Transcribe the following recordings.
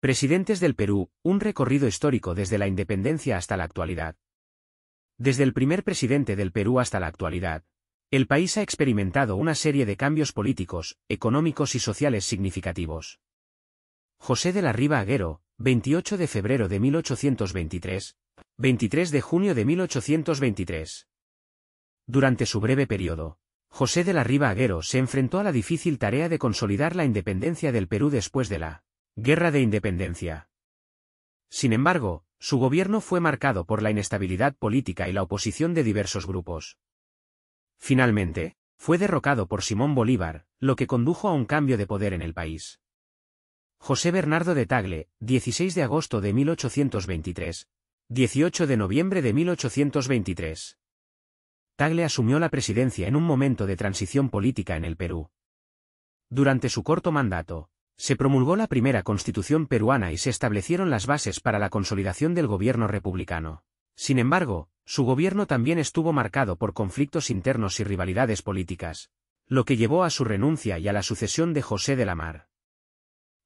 Presidentes del Perú, un recorrido histórico desde la independencia hasta la actualidad. Desde el primer presidente del Perú hasta la actualidad, el país ha experimentado una serie de cambios políticos, económicos y sociales significativos. José de la Riva Agüero, 28 de febrero de 1823, 23 de junio de 1823. Durante su breve periodo, José de la Riva Agüero se enfrentó a la difícil tarea de consolidar la independencia del Perú después de la Guerra de Independencia. Sin embargo, su gobierno fue marcado por la inestabilidad política y la oposición de diversos grupos. Finalmente, fue derrocado por Simón Bolívar, lo que condujo a un cambio de poder en el país. José Bernardo de Tagle, 16 de agosto de 1823, 18 de noviembre de 1823. Tagle asumió la presidencia en un momento de transición política en el Perú. Durante su corto mandato, se promulgó la primera Constitución peruana y se establecieron las bases para la consolidación del gobierno republicano. Sin embargo, su gobierno también estuvo marcado por conflictos internos y rivalidades políticas, lo que llevó a su renuncia y a la sucesión de José de la Mar.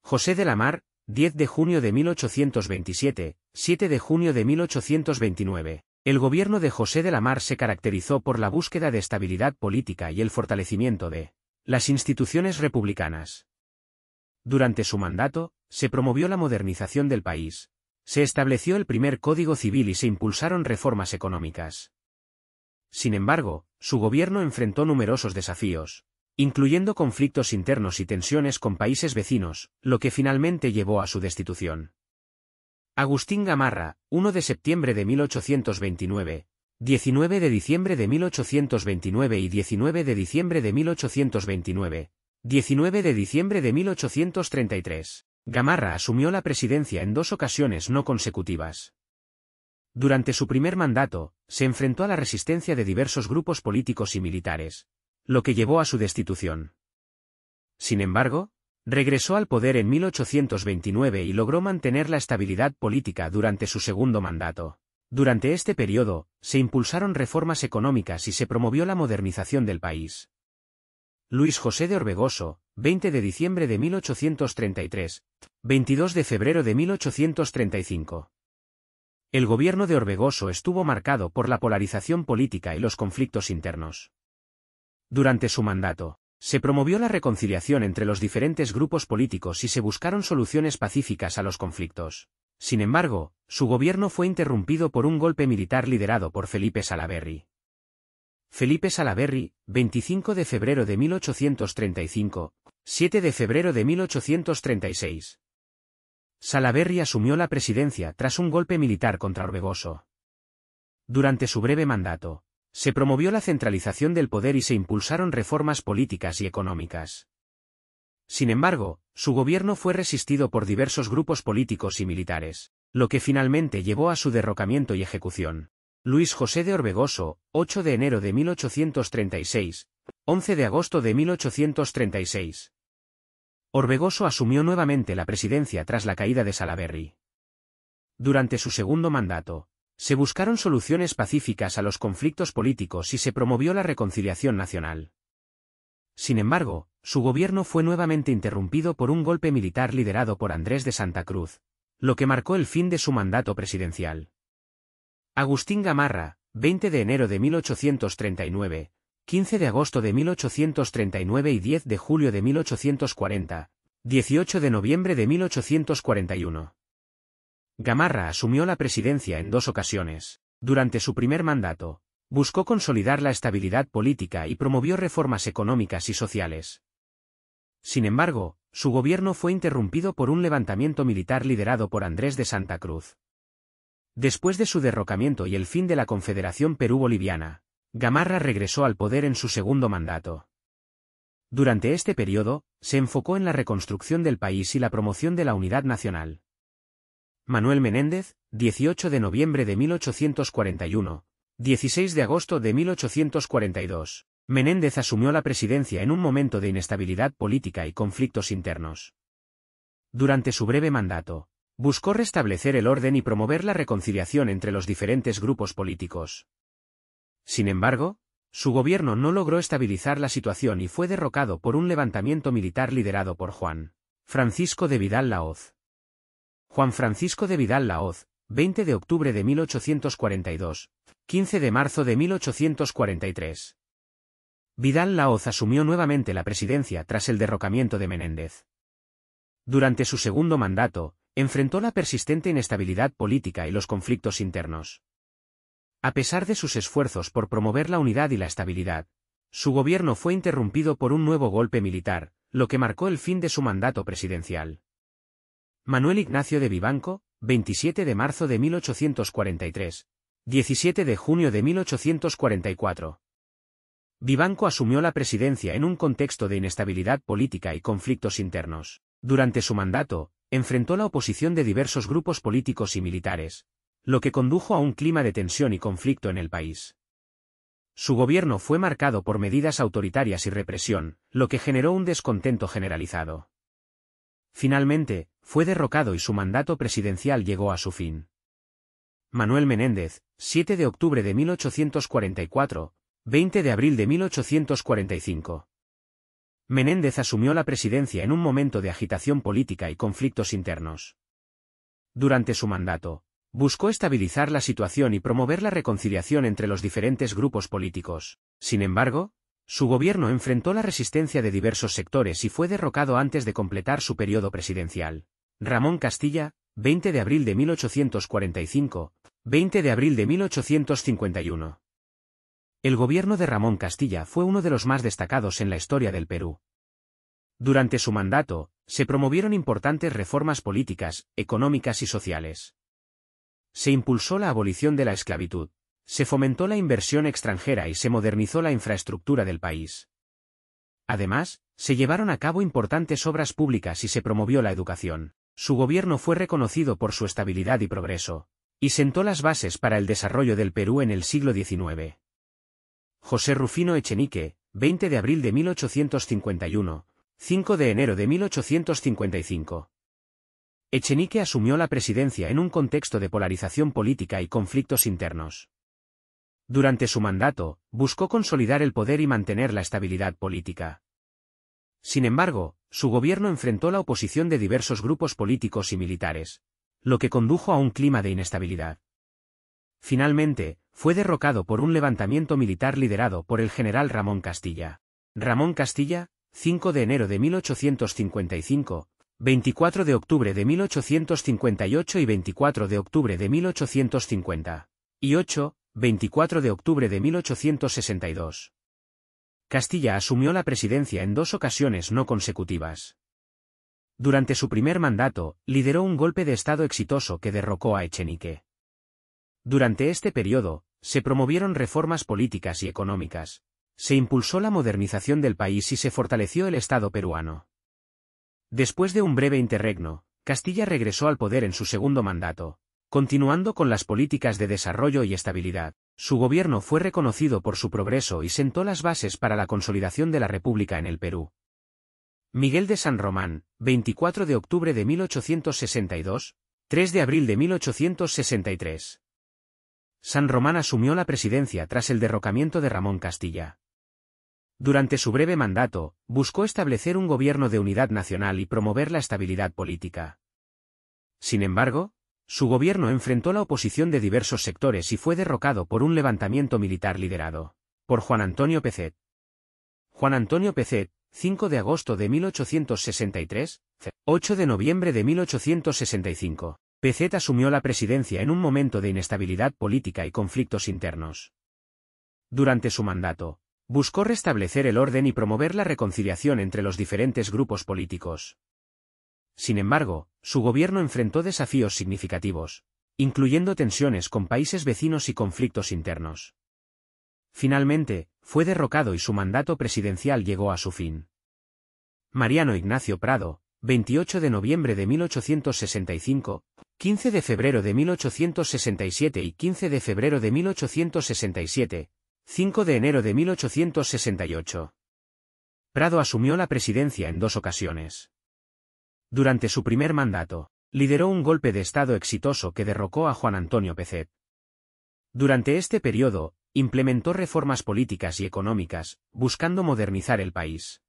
José de la Mar, 10 de junio de 1827, 7 de junio de 1829. El gobierno de José de la Mar se caracterizó por la búsqueda de estabilidad política y el fortalecimiento de las instituciones republicanas. Durante su mandato, se promovió la modernización del país, se estableció el primer Código Civil y se impulsaron reformas económicas. Sin embargo, su gobierno enfrentó numerosos desafíos, incluyendo conflictos internos y tensiones con países vecinos, lo que finalmente llevó a su destitución. Agustín Gamarra, 1 de septiembre de 1829, 19 de diciembre de 1829 y 19 de diciembre de 1829, 19 de diciembre de 1833. Gamarra asumió la presidencia en 2 ocasiones no consecutivas. Durante su primer mandato, se enfrentó a la resistencia de diversos grupos políticos y militares, lo que llevó a su destitución. Sin embargo, regresó al poder en 1829 y logró mantener la estabilidad política durante su segundo mandato. Durante este periodo, se impulsaron reformas económicas y se promovió la modernización del país. Luis José de Orbegoso, 20 de diciembre de 1833, 22 de febrero de 1835. El gobierno de Orbegoso estuvo marcado por la polarización política y los conflictos internos. Durante su mandato, se promovió la reconciliación entre los diferentes grupos políticos y se buscaron soluciones pacíficas a los conflictos. Sin embargo, su gobierno fue interrumpido por un golpe militar liderado por Felipe Salaverry. Felipe Salaverry, 25 de febrero de 1835, 7 de febrero de 1836. Salaverry asumió la presidencia tras un golpe militar contra Orbegoso. Durante su breve mandato, se promovió la centralización del poder y se impulsaron reformas políticas y económicas. Sin embargo, su gobierno fue resistido por diversos grupos políticos y militares, lo que finalmente llevó a su derrocamiento y ejecución. Luis José de Orbegoso, 8 de enero de 1836, 11 de agosto de 1836. Orbegoso asumió nuevamente la presidencia tras la caída de Salaverry. Durante su segundo mandato, se buscaron soluciones pacíficas a los conflictos políticos y se promovió la reconciliación nacional. Sin embargo, su gobierno fue nuevamente interrumpido por un golpe militar liderado por Andrés de Santa Cruz, lo que marcó el fin de su mandato presidencial. Agustín Gamarra, 20 de enero de 1839, 15 de agosto de 1839 y 10 de julio de 1840, 18 de noviembre de 1841. Gamarra asumió la presidencia en 2 ocasiones. Durante su primer mandato, buscó consolidar la estabilidad política y promovió reformas económicas y sociales. Sin embargo, su gobierno fue interrumpido por un levantamiento militar liderado por Andrés de Santa Cruz. Después de su derrocamiento y el fin de la Confederación Perú-Boliviana, Gamarra regresó al poder en su segundo mandato. Durante este periodo, se enfocó en la reconstrucción del país y la promoción de la unidad nacional. Manuel Menéndez, 18 de noviembre de 1841, 16 de agosto de 1842. Menéndez asumió la presidencia en un momento de inestabilidad política y conflictos internos. Durante su breve mandato, buscó restablecer el orden y promover la reconciliación entre los diferentes grupos políticos. Sin embargo, su gobierno no logró estabilizar la situación y fue derrocado por un levantamiento militar liderado por Juan Francisco de Vidal Lahoz. Juan Francisco de Vidal Lahoz, 20 de octubre de 1842, 15 de marzo de 1843. Vidal Lahoz asumió nuevamente la presidencia tras el derrocamiento de Menéndez. Durante su segundo mandato, enfrentó la persistente inestabilidad política y los conflictos internos. A pesar de sus esfuerzos por promover la unidad y la estabilidad, su gobierno fue interrumpido por un nuevo golpe militar, lo que marcó el fin de su mandato presidencial. Manuel Ignacio de Vivanco, 27 de marzo de 1843, 17 de junio de 1844. Vivanco asumió la presidencia en un contexto de inestabilidad política y conflictos internos. Durante su mandato, enfrentó la oposición de diversos grupos políticos y militares, lo que condujo a un clima de tensión y conflicto en el país. Su gobierno fue marcado por medidas autoritarias y represión, lo que generó un descontento generalizado. Finalmente, fue derrocado y su mandato presidencial llegó a su fin. Manuel Menéndez, 7 de octubre de 1844, 20 de abril de 1845. Menéndez asumió la presidencia en un momento de agitación política y conflictos internos. Durante su mandato, buscó estabilizar la situación y promover la reconciliación entre los diferentes grupos políticos. Sin embargo, su gobierno enfrentó la resistencia de diversos sectores y fue derrocado antes de completar su periodo presidencial. Ramón Castilla, 20 de abril de 1845, 20 de abril de 1851. El gobierno de Ramón Castilla fue uno de los más destacados en la historia del Perú. Durante su mandato, se promovieron importantes reformas políticas, económicas y sociales. Se impulsó la abolición de la esclavitud, se fomentó la inversión extranjera y se modernizó la infraestructura del país. Además, se llevaron a cabo importantes obras públicas y se promovió la educación. Su gobierno fue reconocido por su estabilidad y progreso, y sentó las bases para el desarrollo del Perú en el siglo XIX. José Rufino Echenique, 20 de abril de 1851, 5 de enero de 1855. Echenique asumió la presidencia en un contexto de polarización política y conflictos internos. Durante su mandato, buscó consolidar el poder y mantener la estabilidad política. Sin embargo, su gobierno enfrentó la oposición de diversos grupos políticos y militares, lo que condujo a un clima de inestabilidad. Finalmente, fue derrocado por un levantamiento militar liderado por el general Ramón Castilla. Ramón Castilla, 5 de enero de 1855, 24 de octubre de 1858 y 24 de octubre de 1850. Y 8, 24 de octubre de 1862. Castilla asumió la presidencia en 2 ocasiones no consecutivas. Durante su primer mandato, lideró un golpe de Estado exitoso que derrocó a Echenique. Durante este periodo, se promovieron reformas políticas y económicas, se impulsó la modernización del país y se fortaleció el Estado peruano. Después de un breve interregno, Castilla regresó al poder en su segundo mandato, continuando con las políticas de desarrollo y estabilidad. Su gobierno fue reconocido por su progreso y sentó las bases para la consolidación de la República en el Perú. Miguel de San Román, 24 de octubre de 1862, 3 de abril de 1863. San Román asumió la presidencia tras el derrocamiento de Ramón Castilla. Durante su breve mandato, buscó establecer un gobierno de unidad nacional y promover la estabilidad política. Sin embargo, su gobierno enfrentó la oposición de diversos sectores y fue derrocado por un levantamiento militar liderado por Juan Antonio Pezet. Juan Antonio Pezet, 5 de agosto de 1863, 8 de noviembre de 1865. Pezet asumió la presidencia en un momento de inestabilidad política y conflictos internos. Durante su mandato, buscó restablecer el orden y promover la reconciliación entre los diferentes grupos políticos. Sin embargo, su gobierno enfrentó desafíos significativos, incluyendo tensiones con países vecinos y conflictos internos. Finalmente, fue derrocado y su mandato presidencial llegó a su fin. Mariano Ignacio Prado, 28 de noviembre de 1865, 15 de febrero de 1867 y 15 de febrero de 1867, 5 de enero de 1868. Prado asumió la presidencia en 2 ocasiones. Durante su primer mandato, lideró un golpe de Estado exitoso que derrocó a Juan Antonio Pezet. Durante este periodo, implementó reformas políticas y económicas, buscando modernizar el país.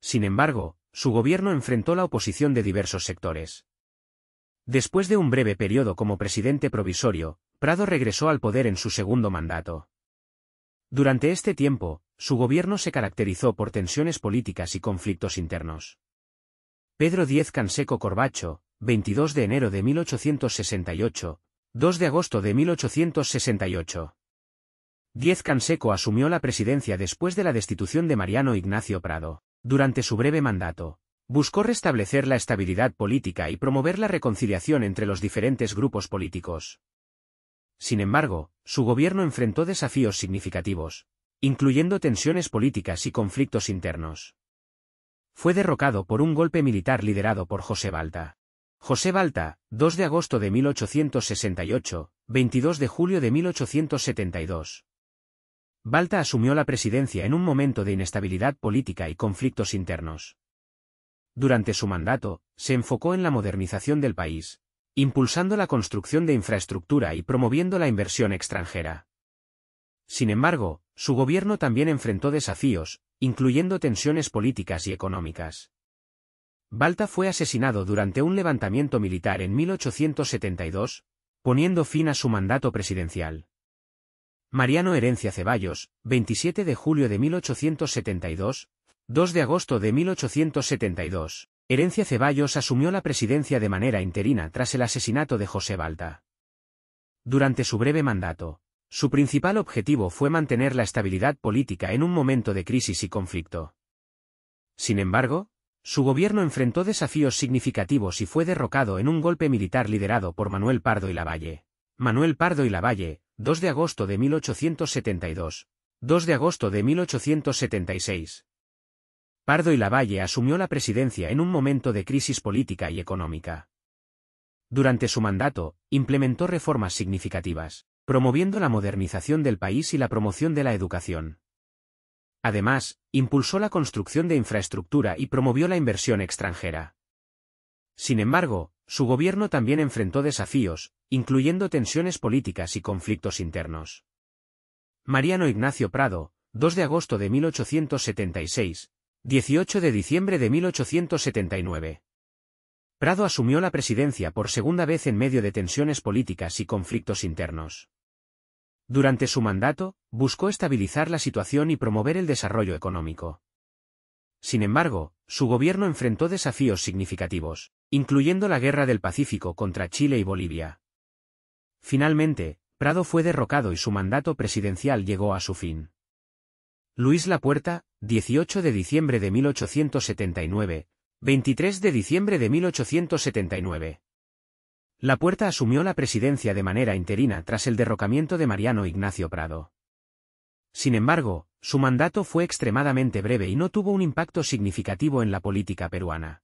Sin embargo, su gobierno enfrentó la oposición de diversos sectores. Después de un breve periodo como presidente provisorio, Prado regresó al poder en su segundo mandato. Durante este tiempo, su gobierno se caracterizó por tensiones políticas y conflictos internos. Pedro Díez-Canseco Corbacho, 22 de enero de 1868, 2 de agosto de 1868. Díez-Canseco asumió la presidencia después de la destitución de Mariano Ignacio Prado. Durante su breve mandato, buscó restablecer la estabilidad política y promover la reconciliación entre los diferentes grupos políticos. Sin embargo, su gobierno enfrentó desafíos significativos, incluyendo tensiones políticas y conflictos internos. Fue derrocado por un golpe militar liderado por José Balta. José Balta, 2 de agosto de 1868, 22 de julio de 1872. Balta asumió la presidencia en un momento de inestabilidad política y conflictos internos. Durante su mandato, se enfocó en la modernización del país, impulsando la construcción de infraestructura y promoviendo la inversión extranjera. Sin embargo, su gobierno también enfrentó desafíos, incluyendo tensiones políticas y económicas. Balta fue asesinado durante un levantamiento militar en 1872, poniendo fin a su mandato presidencial. Mariano Herencia Ceballos, 27 de julio de 1872, 2 de agosto de 1872. Herencia Ceballos asumió la presidencia de manera interina tras el asesinato de José Balta. Durante su breve mandato, su principal objetivo fue mantener la estabilidad política en un momento de crisis y conflicto. Sin embargo, su gobierno enfrentó desafíos significativos y fue derrocado en un golpe militar liderado por Manuel Pardo y Lavalle. Manuel Pardo y Lavalle, 2 de agosto de 1872, 2 de agosto de 1876. Pardo y Lavalle asumió la presidencia en un momento de crisis política y económica. Durante su mandato, implementó reformas significativas, promoviendo la modernización del país y la promoción de la educación. Además, impulsó la construcción de infraestructura y promovió la inversión extranjera. Sin embargo, su gobierno también enfrentó desafíos, incluyendo tensiones políticas y conflictos internos. Mariano Ignacio Prado, 2 de agosto de 1876, 18 de diciembre de 1879. Prado asumió la presidencia por segunda vez en medio de tensiones políticas y conflictos internos. Durante su mandato, buscó estabilizar la situación y promover el desarrollo económico. Sin embargo, su gobierno enfrentó desafíos significativos, incluyendo la Guerra del Pacífico contra Chile y Bolivia. Finalmente, Prado fue derrocado y su mandato presidencial llegó a su fin. Luis Lapuerta, 18 de diciembre de 1879, 23 de diciembre de 1879. Lapuerta asumió la presidencia de manera interina tras el derrocamiento de Mariano Ignacio Prado. Sin embargo, su mandato fue extremadamente breve y no tuvo un impacto significativo en la política peruana.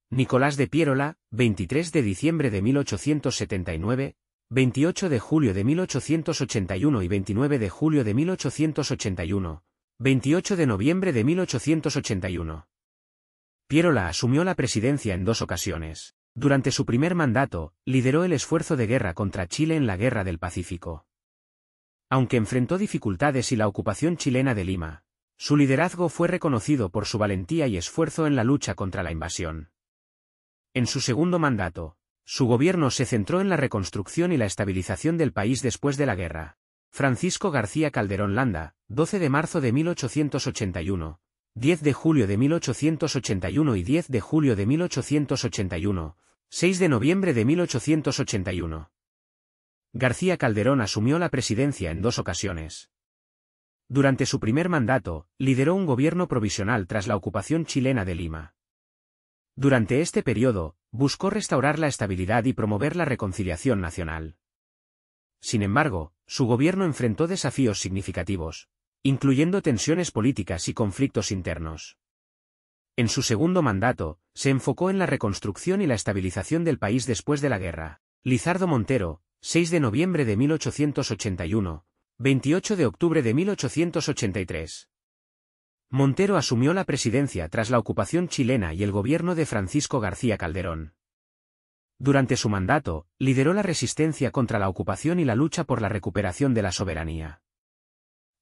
Nicolás de Piérola, 23 de diciembre de 1879, 28 de julio de 1881 y 29 de julio de 1881, 28 de noviembre de 1881. Piérola asumió la presidencia en 2 ocasiones. Durante su primer mandato, lideró el esfuerzo de guerra contra Chile en la Guerra del Pacífico. Aunque enfrentó dificultades y la ocupación chilena de Lima, su liderazgo fue reconocido por su valentía y esfuerzo en la lucha contra la invasión. En su segundo mandato, su gobierno se centró en la reconstrucción y la estabilización del país después de la guerra. Francisco García Calderón Landa, 12 de marzo de 1881, 10 de julio de 1881 y 10 de julio de 1881, 6 de noviembre de 1881. García Calderón asumió la presidencia en 2 ocasiones. Durante su primer mandato, lideró un gobierno provisional tras la ocupación chilena de Lima. Durante este periodo, buscó restaurar la estabilidad y promover la reconciliación nacional. Sin embargo, su gobierno enfrentó desafíos significativos, incluyendo tensiones políticas y conflictos internos. En su segundo mandato, se enfocó en la reconstrucción y la estabilización del país después de la guerra. Lizardo Montero, 6 de noviembre de 1881, 28 de octubre de 1883. Montero asumió la presidencia tras la ocupación chilena y el gobierno de Francisco García Calderón. Durante su mandato, lideró la resistencia contra la ocupación y la lucha por la recuperación de la soberanía.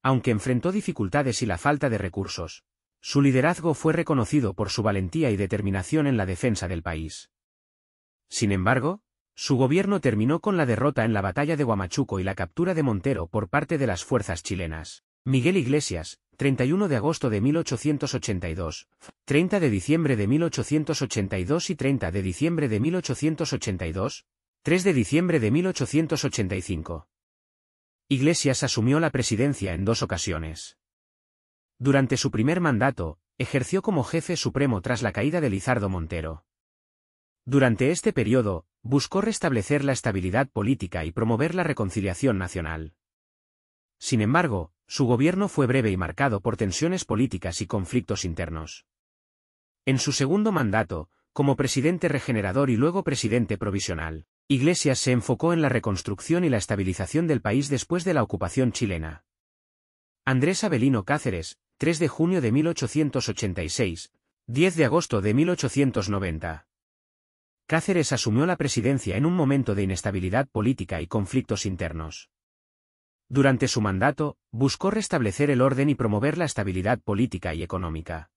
Aunque enfrentó dificultades y la falta de recursos, su liderazgo fue reconocido por su valentía y determinación en la defensa del país. Sin embargo, su gobierno terminó con la derrota en la batalla de Huamachuco y la captura de Montero por parte de las fuerzas chilenas. Miguel Iglesias, 31 de agosto de 1882, 30 de diciembre de 1882 y 30 de diciembre de 1882, 3 de diciembre de 1885. Iglesias asumió la presidencia en 2 ocasiones. Durante su primer mandato, ejerció como jefe supremo tras la caída de Lizardo Montero. Durante este periodo, buscó restablecer la estabilidad política y promover la reconciliación nacional. Sin embargo, su gobierno fue breve y marcado por tensiones políticas y conflictos internos. En su segundo mandato, como presidente regenerador y luego presidente provisional, Iglesias se enfocó en la reconstrucción y la estabilización del país después de la ocupación chilena. Andrés Avelino Cáceres, 3 de junio de 1886, 10 de agosto de 1890. Cáceres asumió la presidencia en un momento de inestabilidad política y conflictos internos. Durante su mandato, buscó restablecer el orden y promover la estabilidad política y económica.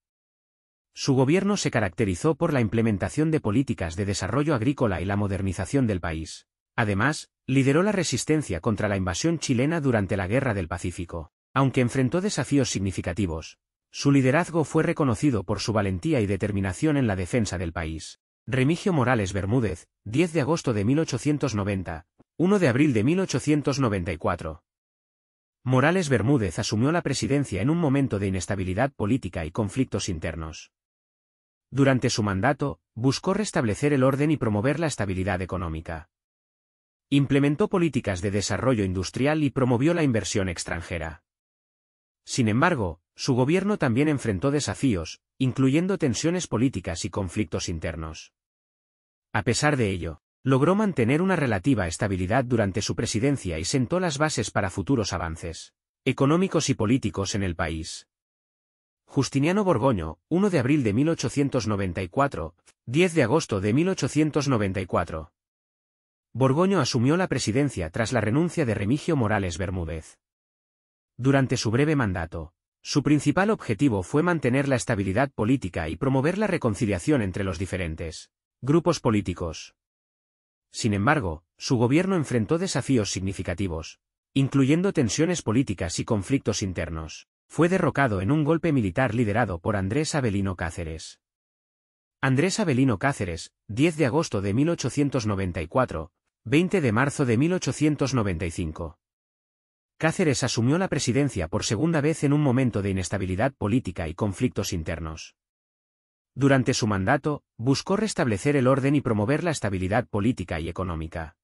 Su gobierno se caracterizó por la implementación de políticas de desarrollo agrícola y la modernización del país. Además, lideró la resistencia contra la invasión chilena durante la Guerra del Pacífico. Aunque enfrentó desafíos significativos, su liderazgo fue reconocido por su valentía y determinación en la defensa del país. Remigio Morales Bermúdez, 10 de agosto de 1890, 1 de abril de 1894. Morales Bermúdez asumió la presidencia en un momento de inestabilidad política y conflictos internos. Durante su mandato, buscó restablecer el orden y promover la estabilidad económica. Implementó políticas de desarrollo industrial y promovió la inversión extranjera. Sin embargo, su gobierno también enfrentó desafíos, incluyendo tensiones políticas y conflictos internos. A pesar de ello, logró mantener una relativa estabilidad durante su presidencia y sentó las bases para futuros avances económicos y políticos en el país. Justiniano Borgoño, 1 de abril de 1894, 10 de agosto de 1894. Borgoño asumió la presidencia tras la renuncia de Remigio Morales Bermúdez. Durante su breve mandato, su principal objetivo fue mantener la estabilidad política y promover la reconciliación entre los diferentes grupos políticos. Sin embargo, su gobierno enfrentó desafíos significativos, incluyendo tensiones políticas y conflictos internos. Fue derrocado en un golpe militar liderado por Andrés Avelino Cáceres. Andrés Avelino Cáceres, 10 de agosto de 1894, 20 de marzo de 1895. Cáceres asumió la presidencia por segunda vez en un momento de inestabilidad política y conflictos internos. Durante su mandato, buscó restablecer el orden y promover la estabilidad política y económica.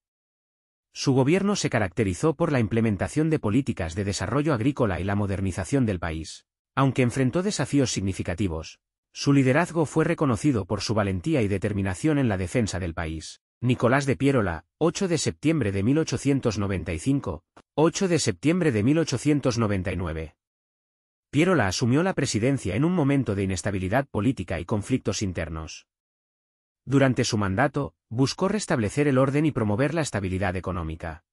Su gobierno se caracterizó por la implementación de políticas de desarrollo agrícola y la modernización del país. Aunque enfrentó desafíos significativos, su liderazgo fue reconocido por su valentía y determinación en la defensa del país. Nicolás de Piérola, 8 de septiembre de 1895, 8 de septiembre de 1899. Piérola asumió la presidencia en un momento de inestabilidad política y conflictos internos. Durante su mandato, buscó restablecer el orden y promover la estabilidad económica.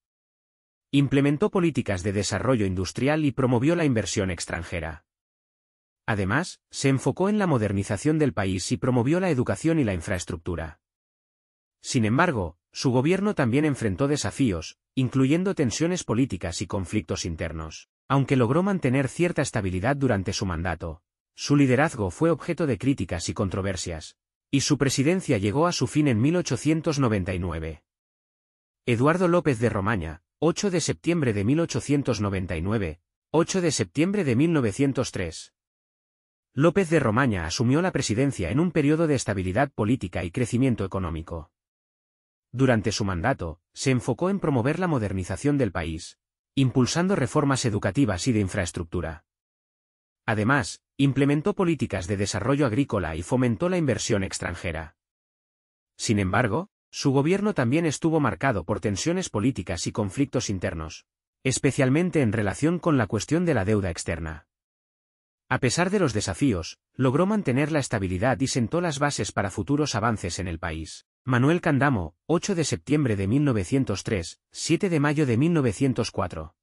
Implementó políticas de desarrollo industrial y promovió la inversión extranjera. Además, se enfocó en la modernización del país y promovió la educación y la infraestructura. Sin embargo, su gobierno también enfrentó desafíos, incluyendo tensiones políticas y conflictos internos. Aunque logró mantener cierta estabilidad durante su mandato, su liderazgo fue objeto de críticas y controversias, y su presidencia llegó a su fin en 1899. Eduardo López de Romaña, 8 de septiembre de 1899, 8 de septiembre de 1903. López de Romaña asumió la presidencia en un periodo de estabilidad política y crecimiento económico. Durante su mandato, se enfocó en promover la modernización del país, impulsando reformas educativas y de infraestructura. Además, implementó políticas de desarrollo agrícola y fomentó la inversión extranjera. Sin embargo, su gobierno también estuvo marcado por tensiones políticas y conflictos internos, especialmente en relación con la cuestión de la deuda externa. A pesar de los desafíos, logró mantener la estabilidad y sentó las bases para futuros avances en el país. Manuel Candamo, 8 de septiembre de 1903, 7 de mayo de 1904.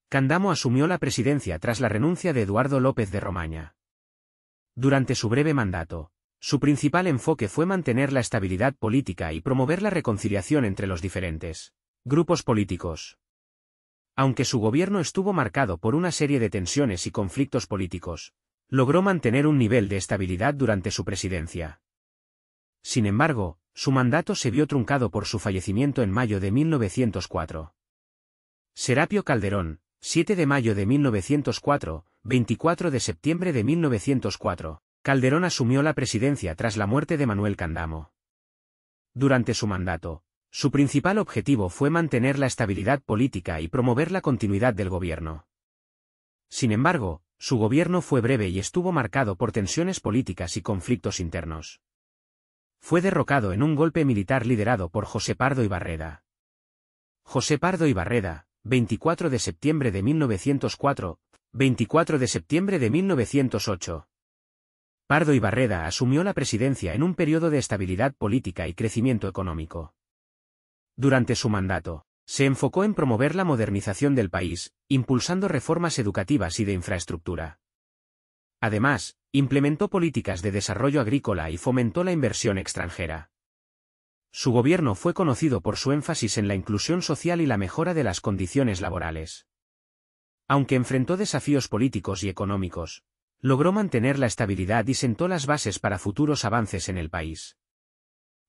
Candamo asumió la presidencia tras la renuncia de Eduardo López de Romaña. Durante su breve mandato, Su principal enfoque fue mantener la estabilidad política y promover la reconciliación entre los diferentes grupos políticos. Aunque su gobierno estuvo marcado por una serie de tensiones y conflictos políticos, logró mantener un nivel de estabilidad durante su presidencia. Sin embargo, su mandato se vio truncado por su fallecimiento en mayo de 1904. Serapio Calderón, 7 de mayo de 1904, 24 de septiembre de 1904. Calderón asumió la presidencia tras la muerte de Manuel Candamo. Durante su mandato, su principal objetivo fue mantener la estabilidad política y promover la continuidad del gobierno. Sin embargo, su gobierno fue breve y estuvo marcado por tensiones políticas y conflictos internos. Fue derrocado en un golpe militar liderado por José Pardo y Barreda. José Pardo y Barreda, 24 de septiembre de 1904, 24 de septiembre de 1908. Pardo y Barreda asumió la presidencia en un periodo de estabilidad política y crecimiento económico. Durante su mandato, se enfocó en promover la modernización del país, impulsando reformas educativas y de infraestructura. Además, implementó políticas de desarrollo agrícola y fomentó la inversión extranjera. Su gobierno fue conocido por su énfasis en la inclusión social y la mejora de las condiciones laborales. Aunque enfrentó desafíos políticos y económicos, logró mantener la estabilidad y sentó las bases para futuros avances en el país.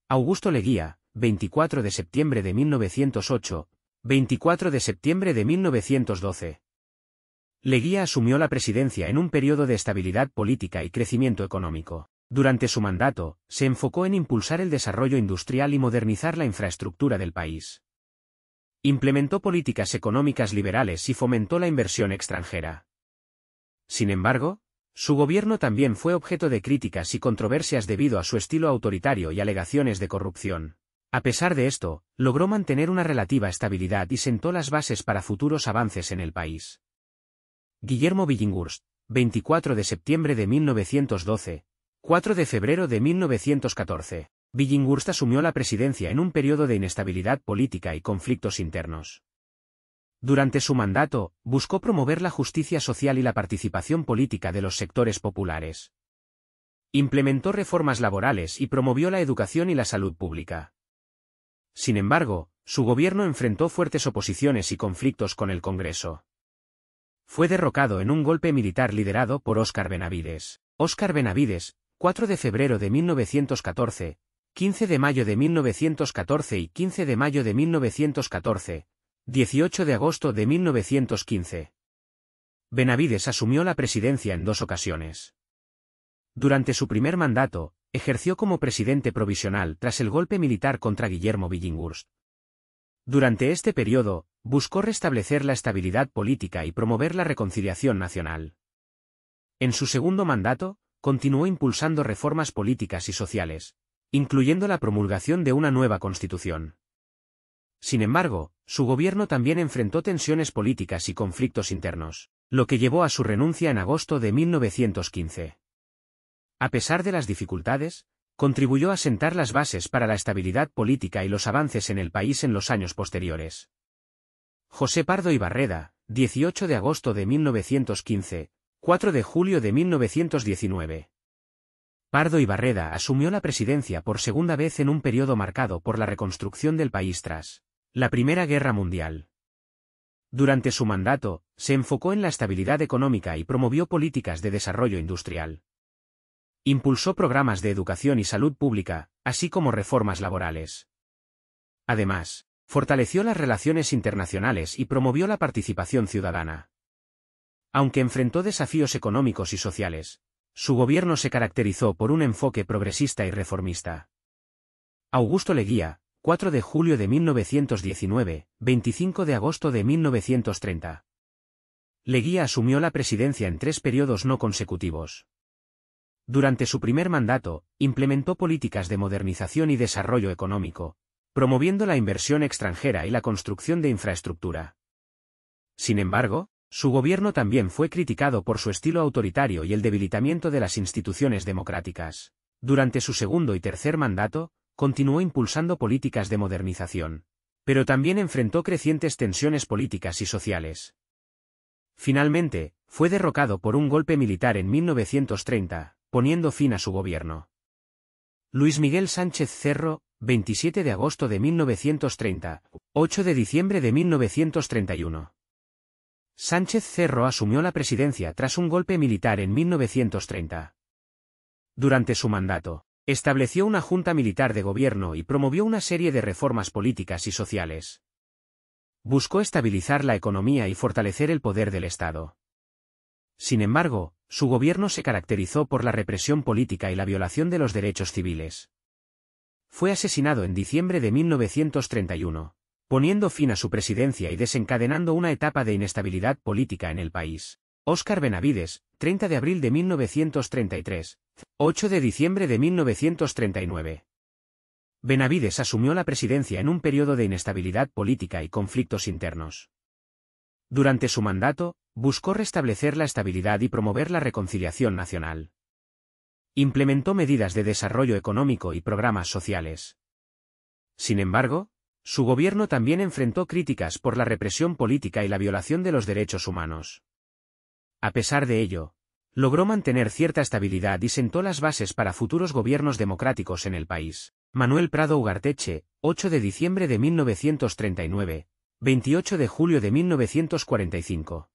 Augusto Leguía, 24 de septiembre de 1908, 24 de septiembre de 1912. Leguía asumió la presidencia en un periodo de estabilidad política y crecimiento económico. Durante su mandato, se enfocó en impulsar el desarrollo industrial y modernizar la infraestructura del país. Implementó políticas económicas liberales y fomentó la inversión extranjera. Sin embargo, su gobierno también fue objeto de críticas y controversias debido a su estilo autoritario y alegaciones de corrupción. A pesar de esto, logró mantener una relativa estabilidad y sentó las bases para futuros avances en el país. Guillermo Billinghurst, 24 de septiembre de 1912, 4 de febrero de 1914. Billinghurst asumió la presidencia en un periodo de inestabilidad política y conflictos internos. Durante su mandato, buscó promover la justicia social y la participación política de los sectores populares. Implementó reformas laborales y promovió la educación y la salud pública. Sin embargo, su gobierno enfrentó fuertes oposiciones y conflictos con el Congreso. Fue derrocado en un golpe militar liderado por Óscar Benavides. Óscar Benavides, 4 de febrero de 1914, 15 de mayo de 1914 y 15 de mayo de 1914, 18 de agosto de 1915. Benavides asumió la presidencia en 2 ocasiones. Durante su primer mandato, ejerció como presidente provisional tras el golpe militar contra Guillermo Billinghurst. Durante este periodo, buscó restablecer la estabilidad política y promover la reconciliación nacional. En su segundo mandato, continuó impulsando reformas políticas y sociales, incluyendo la promulgación de una nueva constitución. Sin embargo, su gobierno también enfrentó tensiones políticas y conflictos internos, lo que llevó a su renuncia en agosto de 1915. A pesar de las dificultades, contribuyó a sentar las bases para la estabilidad política y los avances en el país en los años posteriores. José Pardo y Barreda, 18 de agosto de 1915, 4 de julio de 1919. Pardo y Barreda asumió la presidencia por segunda vez en un periodo marcado por la reconstrucción del país tras la Primera Guerra Mundial. Durante su mandato, se enfocó en la estabilidad económica y promovió políticas de desarrollo industrial. Impulsó programas de educación y salud pública, así como reformas laborales. Además, fortaleció las relaciones internacionales y promovió la participación ciudadana. Aunque enfrentó desafíos económicos y sociales, su gobierno se caracterizó por un enfoque progresista y reformista. Augusto Leguía, 4 de julio de 1919, 25 de agosto de 1930. Leguía asumió la presidencia en 3 periodos no consecutivos. Durante su primer mandato, implementó políticas de modernización y desarrollo económico, promoviendo la inversión extranjera y la construcción de infraestructura. Sin embargo, su gobierno también fue criticado por su estilo autoritario y el debilitamiento de las instituciones democráticas. Durante su segundo y tercer mandato, continuó impulsando políticas de modernización, pero también enfrentó crecientes tensiones políticas y sociales. Finalmente, fue derrocado por un golpe militar en 1930, poniendo fin a su gobierno. Luis Miguel Sánchez Cerro, 27 de agosto de 1930, 8 de diciembre de 1931. Sánchez Cerro asumió la presidencia tras un golpe militar en 1930. Durante su mandato, estableció una junta militar de gobierno y promovió una serie de reformas políticas y sociales. Buscó estabilizar la economía y fortalecer el poder del Estado. Sin embargo, su gobierno se caracterizó por la represión política y la violación de los derechos civiles. Fue asesinado en diciembre de 1931, poniendo fin a su presidencia y desencadenando una etapa de inestabilidad política en el país. Óscar Benavides, 30 de abril de 1933, 8 de diciembre de 1939. Benavides asumió la presidencia en un periodo de inestabilidad política y conflictos internos. Durante su mandato, buscó restablecer la estabilidad y promover la reconciliación nacional. Implementó medidas de desarrollo económico y programas sociales. Sin embargo, su gobierno también enfrentó críticas por la represión política y la violación de los derechos humanos. A pesar de ello, logró mantener cierta estabilidad y sentó las bases para futuros gobiernos democráticos en el país. Manuel Prado Ugarteche, 8 de diciembre de 1939, 28 de julio de 1945.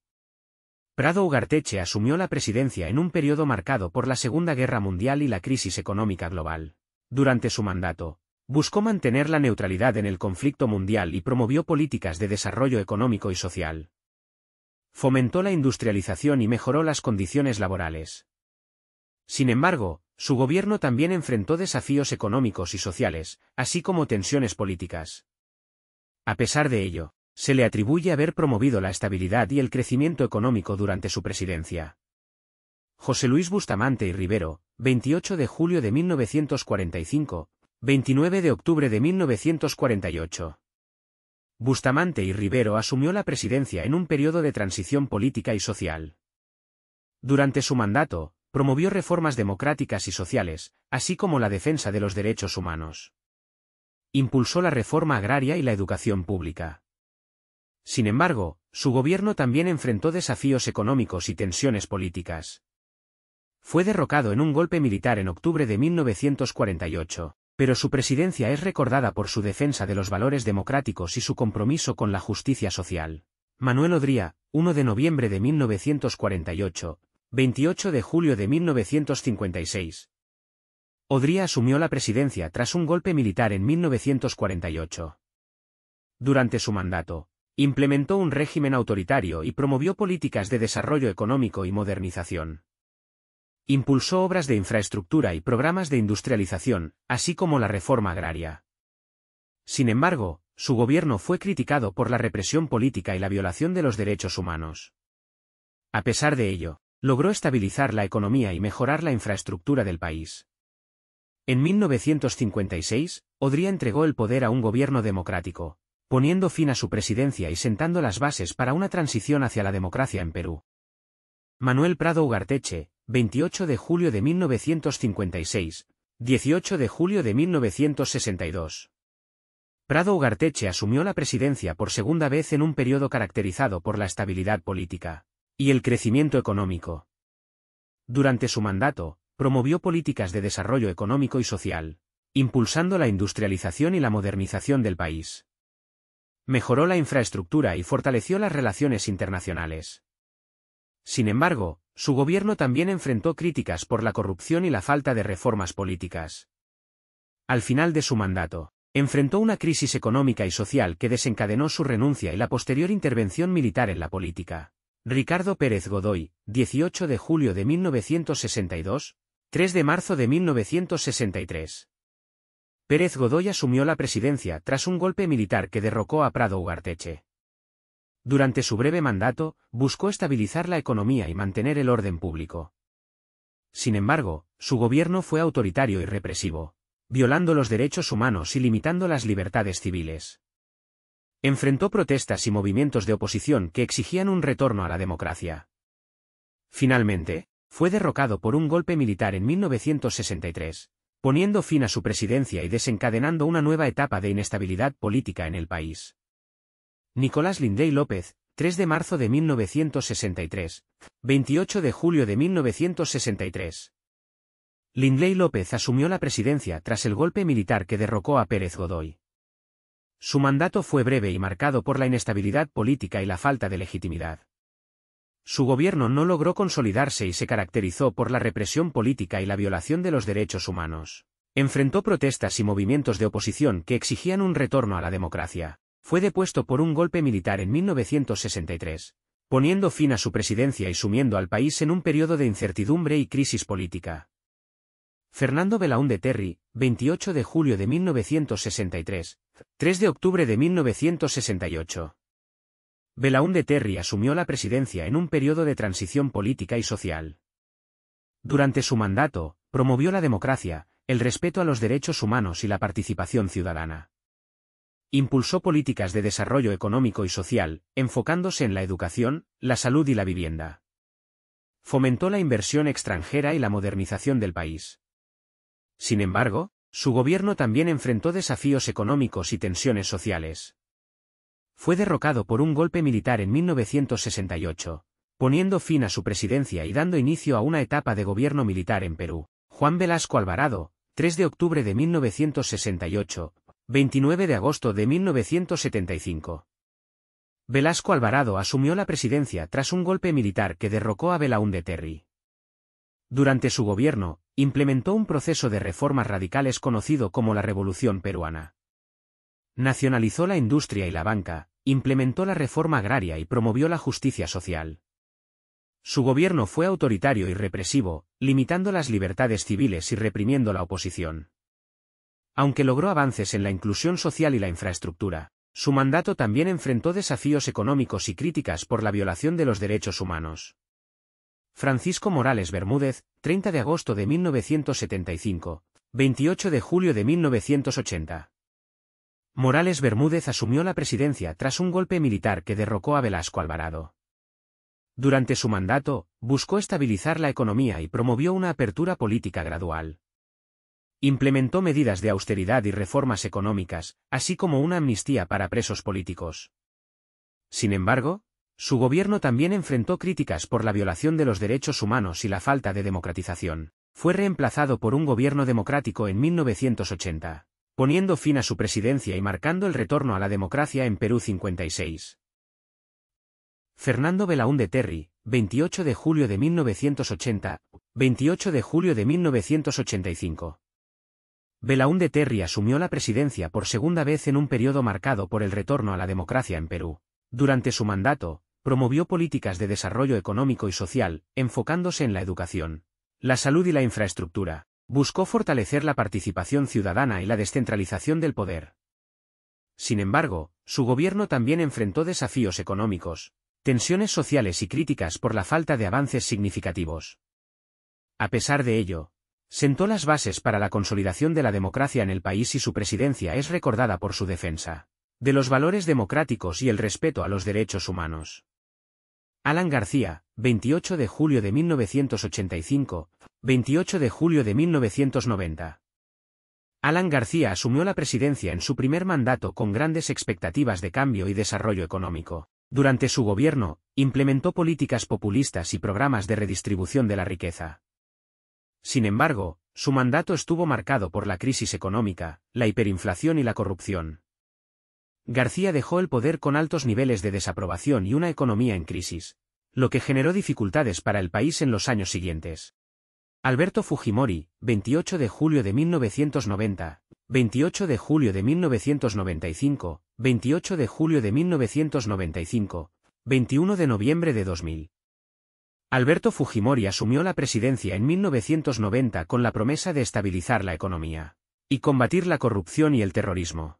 Prado Ugarteche asumió la presidencia en un periodo marcado por la Segunda Guerra Mundial y la crisis económica global. Durante su mandato, buscó mantener la neutralidad en el conflicto mundial y promovió políticas de desarrollo económico y social. Fomentó la industrialización y mejoró las condiciones laborales. Sin embargo, su gobierno también enfrentó desafíos económicos y sociales, así como tensiones políticas. A pesar de ello, se le atribuye haber promovido la estabilidad y el crecimiento económico durante su presidencia. José Luis Bustamante y Rivero, 28 de julio de 1945, 29 de octubre de 1948. Bustamante y Rivero asumió la presidencia en un periodo de transición política y social. Durante su mandato, promovió reformas democráticas y sociales, así como la defensa de los derechos humanos. Impulsó la reforma agraria y la educación pública. Sin embargo, su gobierno también enfrentó desafíos económicos y tensiones políticas. Fue derrocado en un golpe militar en octubre de 1948. Pero su presidencia es recordada por su defensa de los valores democráticos y su compromiso con la justicia social. Manuel Odría, 1 de noviembre de 1948, 28 de julio de 1956. Odría asumió la presidencia tras un golpe militar en 1948. Durante su mandato, implementó un régimen autoritario y promovió políticas de desarrollo económico y modernización. Impulsó obras de infraestructura y programas de industrialización, así como la reforma agraria. Sin embargo, su gobierno fue criticado por la represión política y la violación de los derechos humanos. A pesar de ello, logró estabilizar la economía y mejorar la infraestructura del país. En 1956, Odría entregó el poder a un gobierno democrático, poniendo fin a su presidencia y sentando las bases para una transición hacia la democracia en Perú. Manuel Prado Ugarteche, 28 de julio de 1956, 18 de julio de 1962. Prado Ugarteche asumió la presidencia por segunda vez en un periodo caracterizado por la estabilidad política y el crecimiento económico. Durante su mandato, promovió políticas de desarrollo económico y social, impulsando la industrialización y la modernización del país. Mejoró la infraestructura y fortaleció las relaciones internacionales. Sin embargo, su gobierno también enfrentó críticas por la corrupción y la falta de reformas políticas. Al final de su mandato, enfrentó una crisis económica y social que desencadenó su renuncia y la posterior intervención militar en la política. Ricardo Pérez Godoy, 18 de julio de 1962, 3 de marzo de 1963. Pérez Godoy asumió la presidencia tras un golpe militar que derrocó a Prado Ugarteche. Durante su breve mandato, buscó estabilizar la economía y mantener el orden público. Sin embargo, su gobierno fue autoritario y represivo, violando los derechos humanos y limitando las libertades civiles. Enfrentó protestas y movimientos de oposición que exigían un retorno a la democracia. Finalmente, fue derrocado por un golpe militar en 1963, poniendo fin a su presidencia y desencadenando una nueva etapa de inestabilidad política en el país. Nicolás Lindey López, 3 de marzo de 1963, 28 de julio de 1963. Lindley López asumió la presidencia tras el golpe militar que derrocó a Pérez Godoy. Su mandato fue breve y marcado por la inestabilidad política y la falta de legitimidad. Su gobierno no logró consolidarse y se caracterizó por la represión política y la violación de los derechos humanos. Enfrentó protestas y movimientos de oposición que exigían un retorno a la democracia. Fue depuesto por un golpe militar en 1963, poniendo fin a su presidencia y sumiendo al país en un periodo de incertidumbre y crisis política. Fernando Belaúnde Terry, 28 de julio de 1963, 3 de octubre de 1968. Belaúnde Terry asumió la presidencia en un periodo de transición política y social. Durante su mandato, promovió la democracia, el respeto a los derechos humanos y la participación ciudadana. Impulsó políticas de desarrollo económico y social, enfocándose en la educación, la salud y la vivienda. Fomentó la inversión extranjera y la modernización del país. Sin embargo, su gobierno también enfrentó desafíos económicos y tensiones sociales. Fue derrocado por un golpe militar en 1968, poniendo fin a su presidencia y dando inicio a una etapa de gobierno militar en Perú. Juan Velasco Alvarado, 3 de octubre de 1968, 29 de agosto de 1975. Velasco Alvarado asumió la presidencia tras un golpe militar que derrocó a Belaúnde Terry. Durante su gobierno, implementó un proceso de reformas radicales conocido como la Revolución Peruana. Nacionalizó la industria y la banca, implementó la reforma agraria y promovió la justicia social. Su gobierno fue autoritario y represivo, limitando las libertades civiles y reprimiendo la oposición. Aunque logró avances en la inclusión social y la infraestructura, su mandato también enfrentó desafíos económicos y críticas por la violación de los derechos humanos. Francisco Morales Bermúdez, 30 de agosto de 1975, 28 de julio de 1980. Morales Bermúdez asumió la presidencia tras un golpe militar que derrocó a Velasco Alvarado. Durante su mandato, buscó estabilizar la economía y promovió una apertura política gradual. Implementó medidas de austeridad y reformas económicas, así como una amnistía para presos políticos. Sin embargo, su gobierno también enfrentó críticas por la violación de los derechos humanos y la falta de democratización. Fue reemplazado por un gobierno democrático en 1980, poniendo fin a su presidencia y marcando el retorno a la democracia en Perú 56. Fernando Belaúnde Terry, 28 de julio de 1980, 28 de julio de 1985. Belaúnde Terry asumió la presidencia por segunda vez en un periodo marcado por el retorno a la democracia en Perú. Durante su mandato, promovió políticas de desarrollo económico y social, enfocándose en la educación, la salud y la infraestructura. Buscó fortalecer la participación ciudadana y la descentralización del poder. Sin embargo, su gobierno también enfrentó desafíos económicos, tensiones sociales y críticas por la falta de avances significativos. A pesar de ello, sentó las bases para la consolidación de la democracia en el país y su presidencia es recordada por su defensa de los valores democráticos y el respeto a los derechos humanos. Alan García, 28 de julio de 1985, 28 de julio de 1990. Alan García asumió la presidencia en su primer mandato con grandes expectativas de cambio y desarrollo económico. Durante su gobierno, implementó políticas populistas y programas de redistribución de la riqueza. Sin embargo, su mandato estuvo marcado por la crisis económica, la hiperinflación y la corrupción. García dejó el poder con altos niveles de desaprobación y una economía en crisis, lo que generó dificultades para el país en los años siguientes. Alberto Fujimori, 28 de julio de 1990, 28 de julio de 1995, 28 de julio de 1995, 21 de noviembre de 2000. Alberto Fujimori asumió la presidencia en 1990 con la promesa de estabilizar la economía y combatir la corrupción y el terrorismo.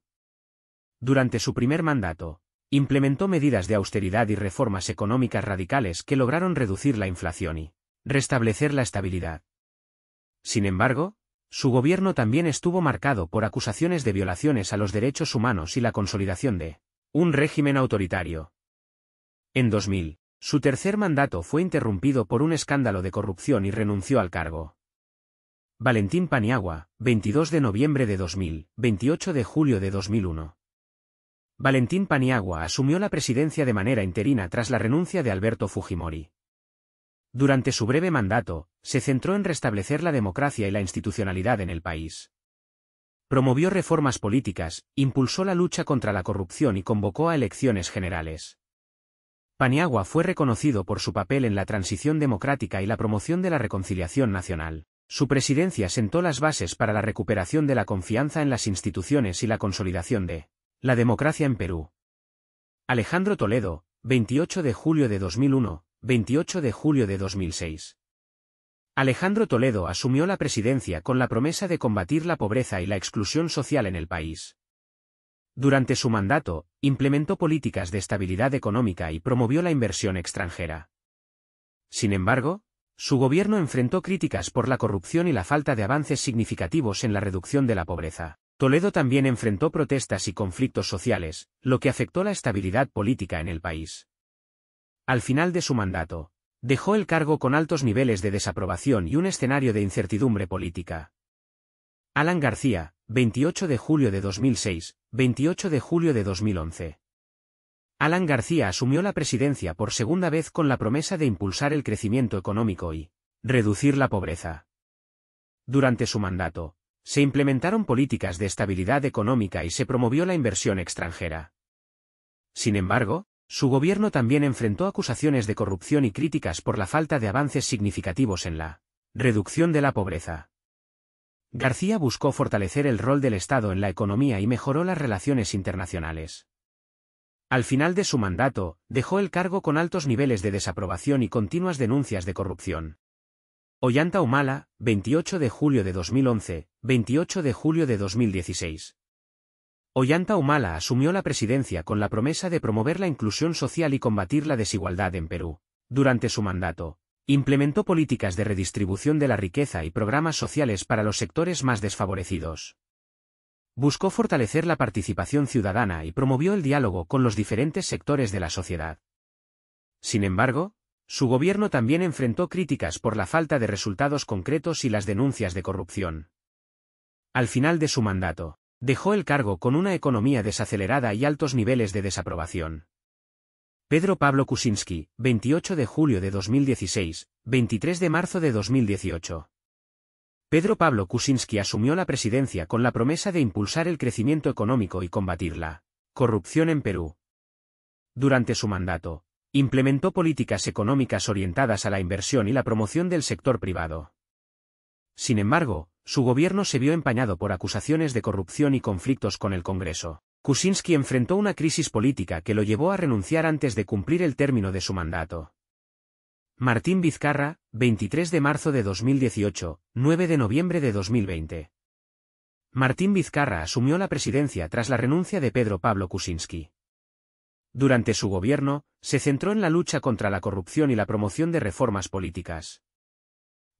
Durante su primer mandato, implementó medidas de austeridad y reformas económicas radicales que lograron reducir la inflación y restablecer la estabilidad. Sin embargo, su gobierno también estuvo marcado por acusaciones de violaciones a los derechos humanos y la consolidación de un régimen autoritario. En 2000, su tercer mandato fue interrumpido por un escándalo de corrupción y renunció al cargo. Valentín Paniagua, 22 de noviembre de 2000, 28 de julio de 2001. Valentín Paniagua asumió la presidencia de manera interina tras la renuncia de Alberto Fujimori. Durante su breve mandato, se centró en restablecer la democracia y la institucionalidad en el país. Promovió reformas políticas, impulsó la lucha contra la corrupción y convocó a elecciones generales. Paniagua fue reconocido por su papel en la transición democrática y la promoción de la reconciliación nacional. Su presidencia sentó las bases para la recuperación de la confianza en las instituciones y la consolidación de la democracia en Perú. Alejandro Toledo, 28 de julio de 2001, 28 de julio de 2006. Alejandro Toledo asumió la presidencia con la promesa de combatir la pobreza y la exclusión social en el país. Durante su mandato, implementó políticas de estabilidad económica y promovió la inversión extranjera. Sin embargo, su gobierno enfrentó críticas por la corrupción y la falta de avances significativos en la reducción de la pobreza. Toledo también enfrentó protestas y conflictos sociales, lo que afectó la estabilidad política en el país. Al final de su mandato, dejó el cargo con altos niveles de desaprobación y un escenario de incertidumbre política. Alan García, 28 de julio de 2006, 28 de julio de 2011. Alan García asumió la presidencia por segunda vez con la promesa de impulsar el crecimiento económico y reducir la pobreza. Durante su mandato, se implementaron políticas de estabilidad económica y se promovió la inversión extranjera. Sin embargo, su gobierno también enfrentó acusaciones de corrupción y críticas por la falta de avances significativos en la reducción de la pobreza. García buscó fortalecer el rol del Estado en la economía y mejoró las relaciones internacionales. Al final de su mandato, dejó el cargo con altos niveles de desaprobación y continuas denuncias de corrupción. Ollanta Humala, 28 de julio de 2011, 28 de julio de 2016. Ollanta Humala asumió la presidencia con la promesa de promover la inclusión social y combatir la desigualdad en Perú. Durante su mandato, implementó políticas de redistribución de la riqueza y programas sociales para los sectores más desfavorecidos. Buscó fortalecer la participación ciudadana y promovió el diálogo con los diferentes sectores de la sociedad. Sin embargo, su gobierno también enfrentó críticas por la falta de resultados concretos y las denuncias de corrupción. Al final de su mandato, dejó el cargo con una economía desacelerada y altos niveles de desaprobación. Pedro Pablo Kuczynski, 28 de julio de 2016, 23 de marzo de 2018. Pedro Pablo Kuczynski asumió la presidencia con la promesa de impulsar el crecimiento económico y combatir la corrupción en Perú. Durante su mandato, implementó políticas económicas orientadas a la inversión y la promoción del sector privado. Sin embargo, su gobierno se vio empañado por acusaciones de corrupción y conflictos con el Congreso. Kuczynski enfrentó una crisis política que lo llevó a renunciar antes de cumplir el término de su mandato. Martín Vizcarra, 23 de marzo de 2018, 9 de noviembre de 2020. Martín Vizcarra asumió la presidencia tras la renuncia de Pedro Pablo Kuczynski. Durante su gobierno, se centró en la lucha contra la corrupción y la promoción de reformas políticas.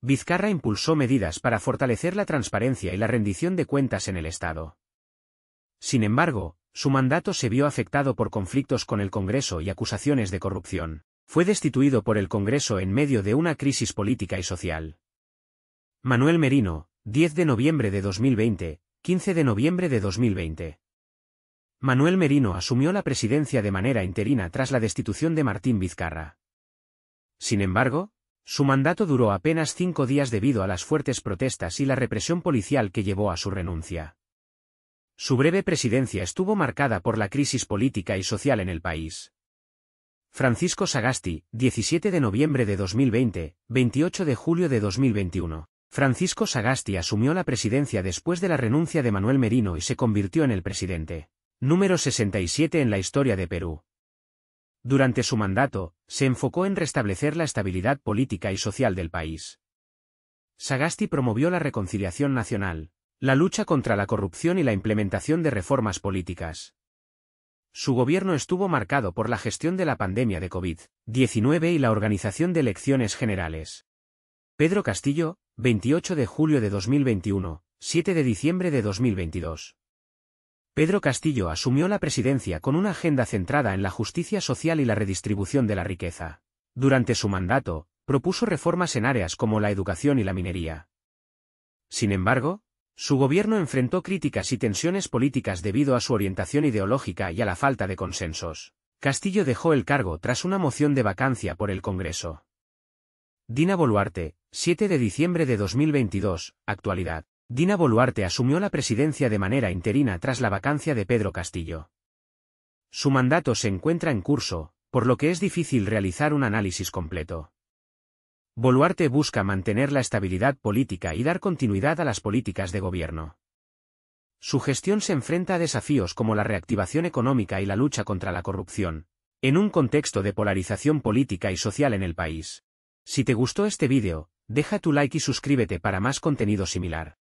Vizcarra impulsó medidas para fortalecer la transparencia y la rendición de cuentas en el Estado. Sin embargo, su mandato se vio afectado por conflictos con el Congreso y acusaciones de corrupción. Fue destituido por el Congreso en medio de una crisis política y social. Manuel Merino, 10 de noviembre de 2020, 15 de noviembre de 2020. Manuel Merino asumió la presidencia de manera interina tras la destitución de Martín Vizcarra. Sin embargo, su mandato duró apenas 5 días debido a las fuertes protestas y la represión policial que llevó a su renuncia. Su breve presidencia estuvo marcada por la crisis política y social en el país. Francisco Sagasti, 17 de noviembre de 2020, 28 de julio de 2021. Francisco Sagasti asumió la presidencia después de la renuncia de Manuel Merino y se convirtió en el presidente número 67 en la historia de Perú. Durante su mandato, se enfocó en restablecer la estabilidad política y social del país. Sagasti promovió la reconciliación nacional, la lucha contra la corrupción y la implementación de reformas políticas. Su gobierno estuvo marcado por la gestión de la pandemia de COVID-19 y la organización de elecciones generales. Pedro Castillo, 28 de julio de 2021, 7 de diciembre de 2022. Pedro Castillo asumió la presidencia con una agenda centrada en la justicia social y la redistribución de la riqueza. Durante su mandato, propuso reformas en áreas como la educación y la minería. Sin embargo, su gobierno enfrentó críticas y tensiones políticas debido a su orientación ideológica y a la falta de consensos. Castillo dejó el cargo tras una moción de vacancia por el Congreso. Dina Boluarte, 7 de diciembre de 2022, actualidad. Dina Boluarte asumió la presidencia de manera interina tras la vacancia de Pedro Castillo. Su mandato se encuentra en curso, por lo que es difícil realizar un análisis completo. Boluarte busca mantener la estabilidad política y dar continuidad a las políticas de gobierno. Su gestión se enfrenta a desafíos como la reactivación económica y la lucha contra la corrupción, en un contexto de polarización política y social en el país. Si te gustó este vídeo, deja tu like y suscríbete para más contenido similar.